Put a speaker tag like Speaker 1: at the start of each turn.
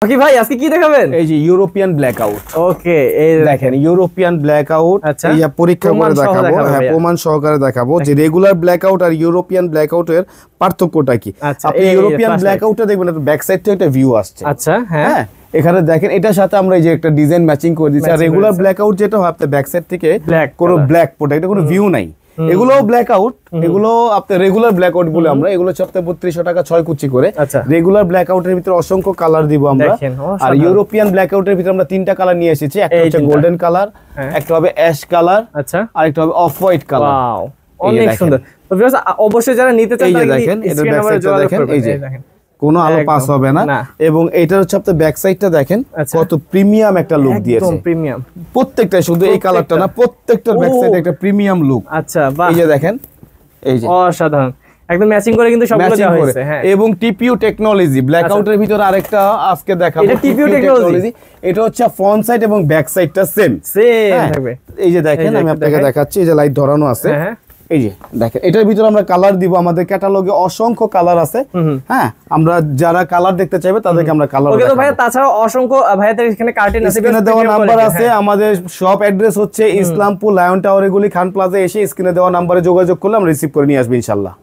Speaker 1: ওকে ভাই আজকে কি দেখাবেন?
Speaker 2: এই যে ইউরোপিয়ান ব্ল্যাকআউট।
Speaker 1: ওকে এই
Speaker 2: দেখেন ইউরোপিয়ান ব্ল্যাকআউট।
Speaker 1: আচ্ছা
Speaker 2: এই পরীক্ষা করে দেখাবো, হ্যাঁ প্রমাণ সহকারে দেখাবো যে রেগুলার ব্ল্যাকআউট আর ইউরোপিয়ান ব্ল্যাকআউটের পার্থক্যটা কি। আপনি ইউরোপিয়ান ব্ল্যাকআউটটা দেখবেন একটা ব্যাক সাইড থেকে একটা ভিউ আসছে।
Speaker 1: আচ্ছা হ্যাঁ
Speaker 2: এখানে দেখেন এটার সাথে আমরা এই যে একটা ডিজাইন ম্যাচিং করে দিয়েছি। আর রেগুলার ব্ল্যাকআউট যেটা হয় আপনার ব্যাক সাইড থেকে কোনো ব্ল্যাক প্রোডাক্ট, এটা কোনো ভিউ নাই। এগুলো ব্ল্যাকআউট, এগুলো আপনার রেগুলার ব্ল্যাকআউট বলে আমরা, এগুলো সপ্তাহে 3200 টাকা 6 কুচি করে। রেগুলার ব্ল্যাকআউটের ভিতরে অসংখ্য কালার দিব আমরা। আর ইউরোপিয়ান ব্ল্যাকআউটের ভিতরে আমরা তিনটা কালার নিয়ে এসেছি, একটা হচ্ছে গোল্ডেন কালার, একটা হবে অ্যাশ কালার, আচ্ছা আর একটা হবে অফ হোয়াইট কালার।
Speaker 1: ওয়াও অনেক সুন্দর। তো ভিউয়ার্স অবশ্যই যারা নিতে চান তারা
Speaker 2: দেখেন এটা ব্যাক সাইডটা দেখেন, এই যে কোনো আলো পাস হবে না। এবং এটার হচ্ছে আপনার ব্যাক সাইডটা দেখেন কত প্রিমিয়াম একটা লুক দিয়েছে,
Speaker 1: একদম প্রিমিয়াম
Speaker 2: প্রত্যেকটা, শুধু এই কালারটা না প্রত্যেকটার ব্যাক সাইডে একটা প্রিমিয়াম লুক।
Speaker 1: আচ্ছা বাহ,
Speaker 2: এই যে দেখেন, এই যে
Speaker 1: অসাধারণ একদম ম্যাচিং করে কিন্তু সবগুলো দেওয়া হয়েছে। হ্যাঁ
Speaker 2: এবং টিপিইউ টেকনোলজি ব্ল্যাকআউটের ভিতরে আরেকটা আজকে দেখাবো।
Speaker 1: এটা টিপিইউ টেকনোলজি,
Speaker 2: এটা হচ্ছে ফ্রন্ট সাইড এবং ব্যাক সাইডটা সেম
Speaker 1: থাকবে।
Speaker 2: এই যে দেখেন আমি আপনাকে দেখাচ্ছি, এই যে লাইট ধরানো আছে, এই যে দেখেন এটার ভিতরে আমরা কালার দিব। আমাদের ক্যাটালগে অসংখ্য কালার আছে। হ্যাঁ আমরা যারা কালার দেখতে চাইবে তাদেরকে আমরা কালার দেখাবো।
Speaker 1: ওকে তো ভাই তাছাড়া অসংখ্য ভাইয়াদের এখানে কার্টেন আছে,
Speaker 2: স্ক্রিনে দেওয়া নাম্বার আছে। আমাদের শপ অ্যাড্রেস হচ্ছে ইসলামপুর লায়ন টাওয়ার, এগুলি খান প্লাজা। এসে স্ক্রিনে দেওয়া নম্বরে যোগাযোগ করলে আমরা রিসিভ করে নিয়ে আসবো ইনশাআল্লাহ।